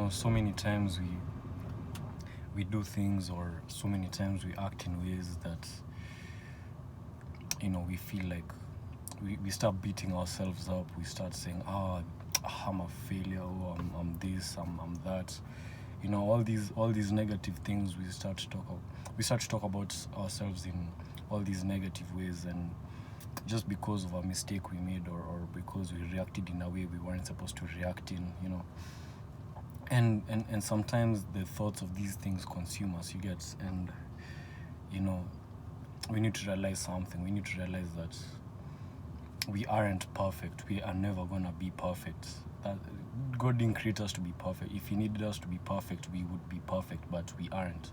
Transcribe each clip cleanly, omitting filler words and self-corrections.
so many times we do things, or so many times we act in ways that we feel like we start beating ourselves up. We start saying, I'm a failure, or I'm this, I'm that. All these negative things we start to talk about ourselves in all these negative ways, and just because of a mistake we made, or because we reacted in a way we weren't supposed to react in. And sometimes the thoughts of these things consume us, you get. And we need to realize something. We need to realize that we aren't perfect. We are never gonna be perfect. That God didn't create us to be perfect. If He needed us to be perfect, we would be perfect, but we aren't.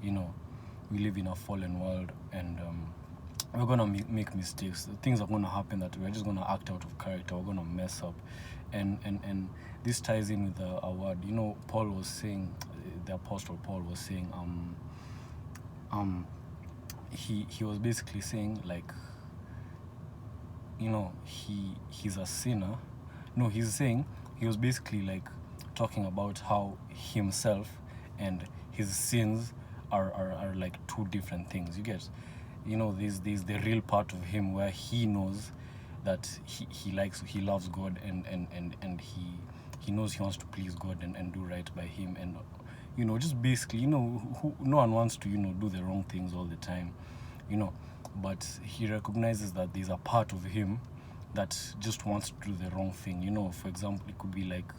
We live in a fallen world, and we're gonna make mistakes. Things are gonna happen that we're just gonna act out of character. We're gonna mess up, and this ties in with a word. Paul was saying, the Apostle Paul was saying, he was basically saying, like, he's a sinner. No, he's saying, he was basically like talking about how himself and his sins are like two different things. You get, there's the real part of him where he knows that he loves God, and he knows he wants to please God and do right by Him, and just basically, no one wants to do the wrong things all the time, but he recognizes that there's a part of him that just wants to do the wrong thing. For example, it could be like,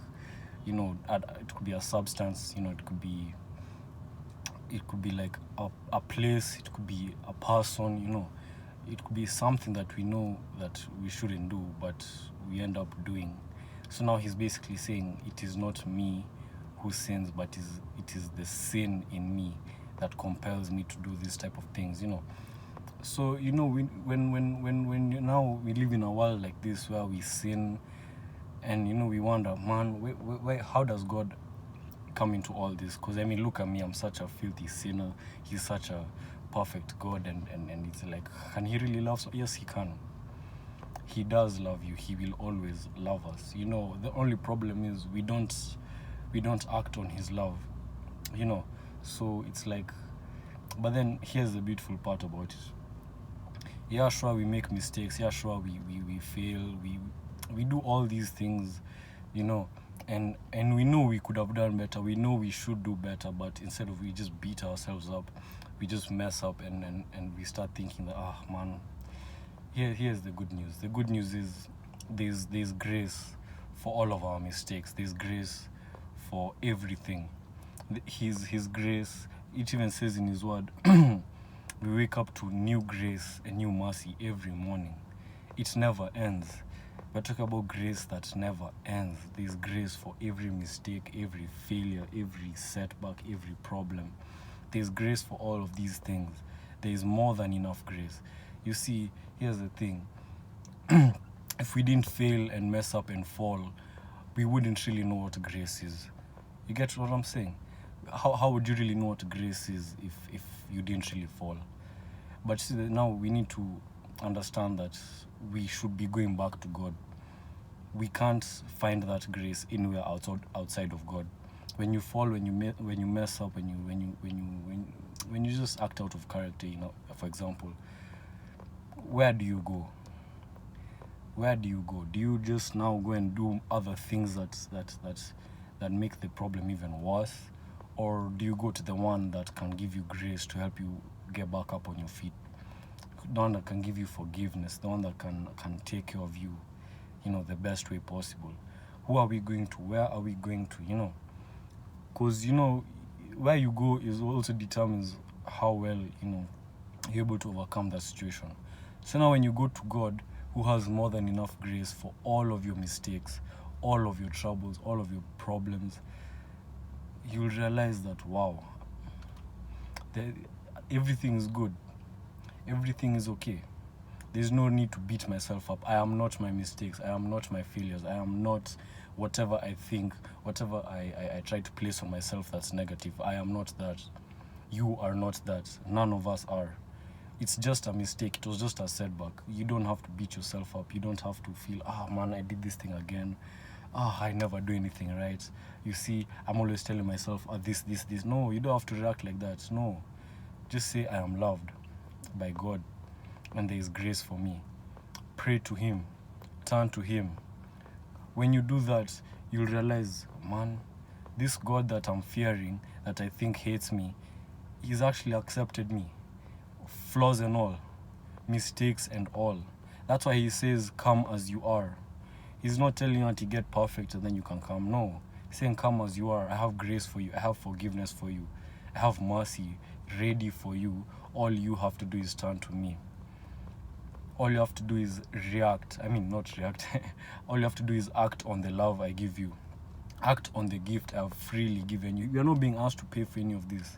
it could be a substance, it could be like a place, it could be a person, it could be something that we know that we shouldn't do, but we end up doing. So now he's basically saying, it is not me who sins, but it is the sin in me that compels me to do this type of things. So when now we live in a world like this where we sin, and we wonder, man, how does God come into all this? Because look at me, I'm such a filthy sinner. He's such a perfect God, and it's like, can He really love? Yes, He can. He does love you. He will always love us. The only problem is we don't act on His love. So it's like, but then here's the beautiful part about it. Yeah, sure, we make mistakes. Yeah, sure, we fail. We do all these things, and we know we could have done better. We know we should do better, but instead of, we just beat ourselves up, we just mess up, and we start thinking that, man, here's the good news. The good news is there's grace for all of our mistakes. There's grace for everything. His grace, it even says in His word, we wake up to new grace and new mercy every morning. It never ends. We're talking about grace that never ends. There's grace for every mistake, every failure, every setback, every problem. There's grace for all of these things. There is more than enough grace. You see, here's the thing. If we didn't fail and mess up and fall, we wouldn't really know what grace is. You get what I'm saying? How would you really know what grace is if you didn't really fall? But see, now we need to understand that we should be going back to God. We can't find that grace anywhere outside of God. When you fall, when you mess up, when you just act out of character, for example, where do you go? Where do you go? Do you just now go and do other things that make the problem even worse? Or do you go to the one that can give you grace to help you get back up on your feet? The one that can give you forgiveness, the one that can take care of you, the best way possible. Who are we going to? Where are we going to? Because, where you go is also determines how well, you're able to overcome that situation. So now when you go to God, who has more than enough grace for all of your mistakes, all of your troubles, all of your problems, you'll realize that, wow, everything is good. Everything is okay. There's no need to beat myself up. I am not my mistakes. I am not my failures. I am not whatever I think, whatever I try to place on myself that's negative. I am not that. You are not that. None of us are. It's just a mistake. It was just a setback. You don't have to beat yourself up. You don't have to feel, man, I did this thing again. I never do anything right. You see, I'm always telling myself, this. No, you don't have to react like that. No. Just say, I am loved by God and there is grace for me. Pray to Him. Turn to Him. When you do that, you'll realize, man, this God that I'm fearing, that I think hates me, He's actually accepted me. Flaws and all. Mistakes and all. That's why He says, come as you are. He's not telling you to get perfect and then you can come. No. He's saying, come as you are. I have grace for you. I have forgiveness for you. I have mercy ready for you. All you have to do is turn to me. All you have to do is react. I mean, not react. All you have to do is act on the love I give you. Act on the gift I have freely given you. You're not being asked to pay for any of this.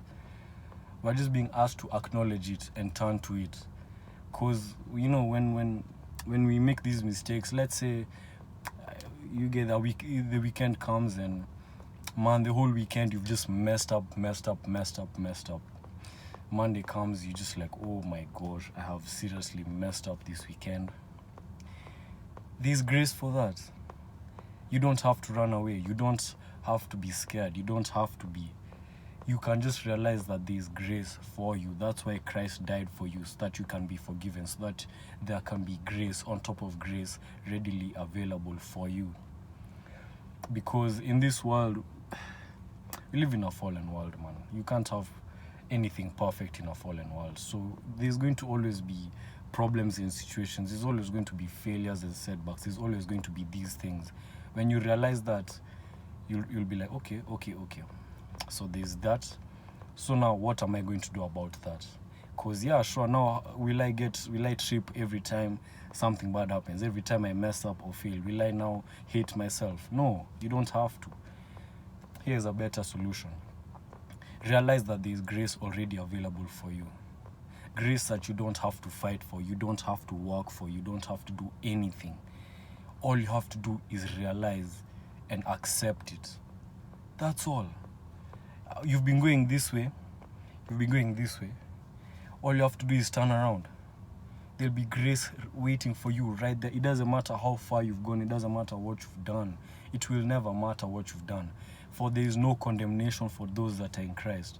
We're just being asked to acknowledge it and turn to it. Because, you know, when we make these mistakes, let's say you get the weekend comes and, man, the whole weekend you've just messed up. Monday comes, you just like, oh my gosh, I have seriously messed up this weekend. There's grace for that. You don't have to run away. You don't have to be scared. You don't have to be. You can just realize that there's grace for you. That's why Christ died for you, so that you can be forgiven, so that there can be grace on top of grace readily available for you. Because in this world, we live in a fallen world, man. You can't have anything perfect in a fallen world. So there's going to always be problems in situations. There's always going to be failures and setbacks. There's always going to be these things. When you realize that, you'll be like, okay. So there's that. So now what am I going to do about that? Because, yeah, sure, now will I trip every time something bad happens? Every time I mess up or fail, will I now hate myself? No, you don't have to. Here's a better solution. Realize that there is grace already available for you. Grace that you don't have to fight for, you don't have to work for, you don't have to do anything. All you have to do is realize and accept it. That's all. You've been going this way. All you have to do is turn around. There'll be grace waiting for you right there. It doesn't matter how far you've gone. It doesn't matter what you've done. It will never matter what you've done. For there is no condemnation for those that are in Christ.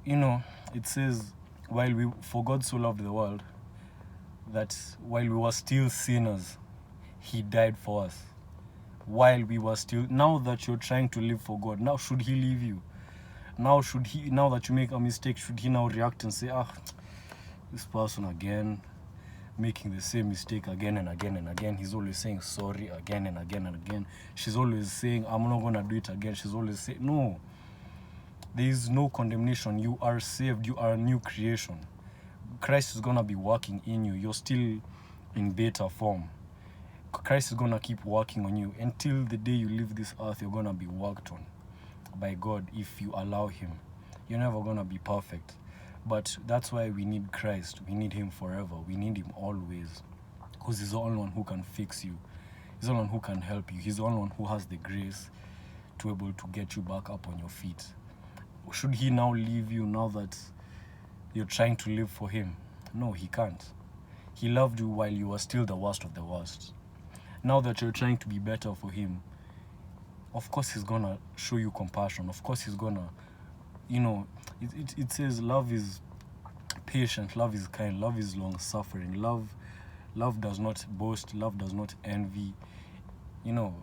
You know, it says, for God so loved the world, that while we were still sinners, He died for us. While we were still, now that you're trying to live for God, now should He leave you? Now that you make a mistake, should He now react and say, this person again, making the same mistake again and again and again? He's always saying sorry again and again and again. She's always saying, I'm not going to do it again. She's always saying, no. There is no condemnation. You are saved. You are a new creation. Christ is going to be working in you. You're still in beta form. Christ is going to keep working on you. Until the day you leave this earth, you're going to be worked on by God if you allow Him. You're never going to be perfect. But that's why we need Christ. We need Him forever. We need Him always. Because He's the only one who can fix you. He's the only one who can help you. He's the only one who has the grace to be able to get you back up on your feet. Should He now leave you now that you're trying to live for Him? No, He can't. He loved you while you were still the worst of the worst. Now that you're trying to be better for Him, of course He's going to show you compassion. Of course He's going to, it says love is patient, love is kind, love is long-suffering. Love does not boast, love does not envy.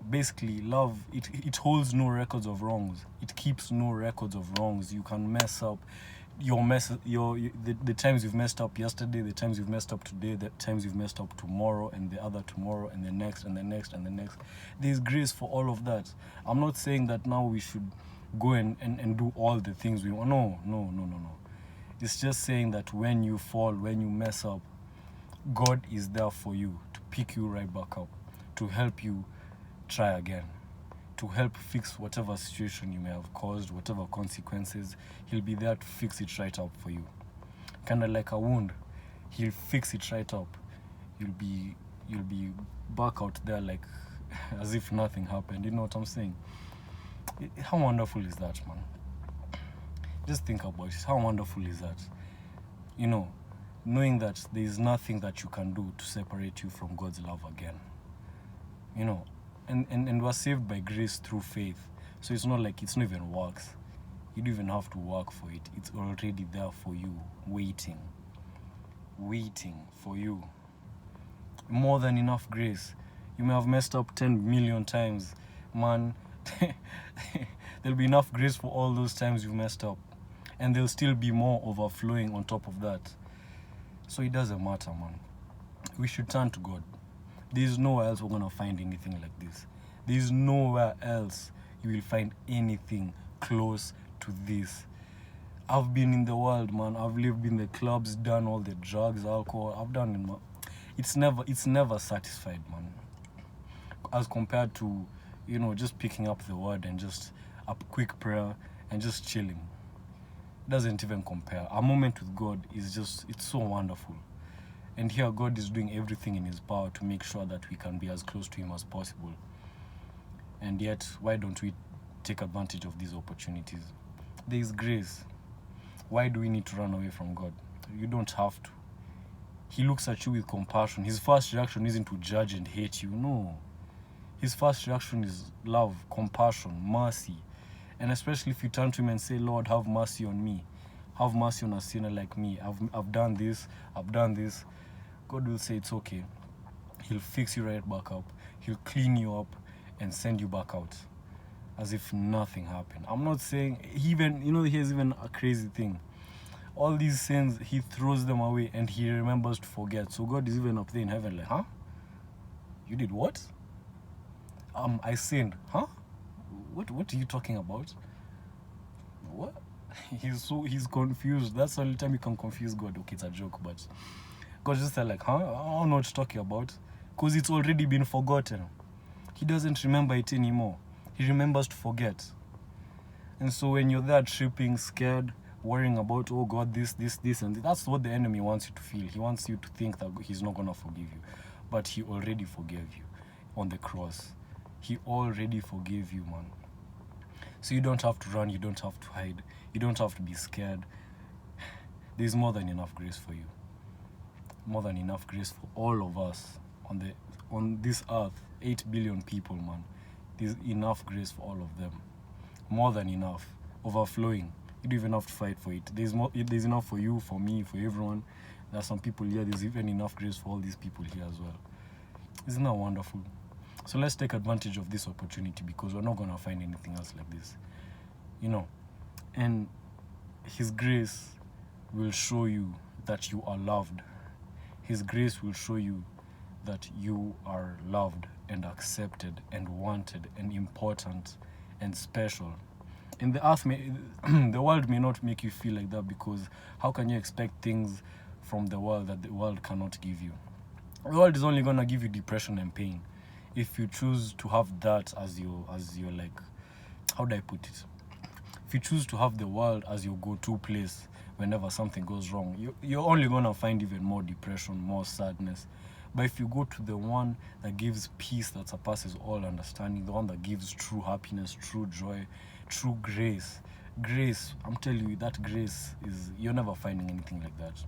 Basically love, it holds no records of wrongs. It keeps no records of wrongs. You can mess up. The times you've messed up yesterday, the times you've messed up today, the times you've messed up tomorrow, and the other tomorrow, and the next, and the next, and the next. There's grace for all of that. I'm not saying that now we should go and do all the things we want. No. It's just saying that when you fall, when you mess up, God is there for you to pick you right back up, to help you try again, to help fix whatever situation you may have caused, whatever consequences. He'll be there to fix it right up for you. Kind of like a wound. He'll fix it right up. You'll be back out there like as if nothing happened. You know what I'm saying? How wonderful is that, man? Just think about it. How wonderful is that? Knowing that there is nothing that you can do to separate you from God's love again. and we're saved by grace through faith. So it's not like it's not even works. You don't even have to work for it. It's already there for you, waiting for you. More than enough grace. You may have messed up 10 million times, man. There'll be enough grace for all those times you messed up, and there'll still be more overflowing on top of that. So it doesn't matter, man. We should turn to God. There's nowhere else we're gonna find anything like this. There's nowhere else you will find anything close to this. I've been in the world, man. I've lived in the clubs, done all the drugs, alcohol. I've done it. It's never satisfied, man. As compared to, just picking up the word and just a quick prayer and just chilling. It doesn't even compare. A moment with God it's so wonderful. And here God is doing everything in his power to make sure that we can be as close to him as possible. And yet, why don't we take advantage of these opportunities? There is grace. Why do we need to run away from God? You don't have to. He looks at you with compassion. His first reaction isn't to judge and hate you. No. His first reaction is love, compassion, mercy. And especially if you turn to him and say, Lord, have mercy on me. Have mercy on a sinner like me. I've done this. I've done this. God will say it's okay. He'll fix you right back up. He'll clean you up and send you back out as if nothing happened. I'm not saying, here's even a crazy thing. All these sins, he throws them away and he remembers to forget. So God is even up there in heaven like, huh? You did what? I sinned. Huh? What are you talking about? What? He's confused. That's the only time you can confuse God. Okay, it's a joke, but God just said like, huh? I don't know what you're talking about. Because it's already been forgotten. He doesn't remember it anymore. He remembers to forget. And so when you're there tripping, scared, worrying about, oh God, this, and this, that's what the enemy wants you to feel. He wants you to think that he's not going to forgive you. But he already forgave you on the cross. He already forgave you, man. So you don't have to run. You don't have to hide. You don't have to be scared. There's more than enough grace for you. More than enough grace for all of us on this earth. 8 billion people, man. There's enough grace for all of them. More than enough. Overflowing. You don't even have to fight for it. There's enough for you, for me, for everyone. There are some people here. There's even enough grace for all these people here as well. Isn't that wonderful? So let's take advantage of this opportunity because we're not going to find anything else like this. And his grace will show you that you are loved. His grace will show you that you are loved and accepted and wanted and important and special. And the world may not make you feel like that because how can you expect things from the world that the world cannot give you? The world is only going to give you depression and pain if you choose to have that as your like, how do I put it? If you choose to have the world as your go-to place whenever something goes wrong, you're only going to find even more depression, more sadness. But if you go to the one that gives peace that surpasses all understanding, the one that gives true happiness, true joy, true grace, I'm telling you, that grace you're never finding anything like that.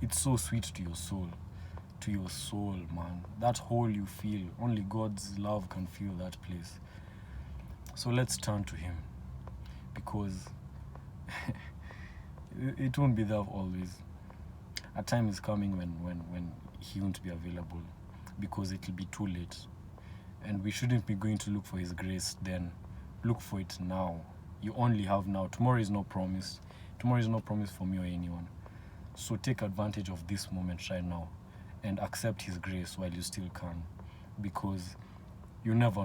It's so sweet to your soul. To your soul, man. That hole you feel, only God's love can fill that place. So let's turn to him because it won't be there always. A time is coming when he won't be available because it will be too late. And we shouldn't be going to look for his grace then. Look for it now. You only have now. Tomorrow is not promised. Tomorrow is not promised for me or anyone. So take advantage of this moment right now and accept his grace while you still can, because you never know.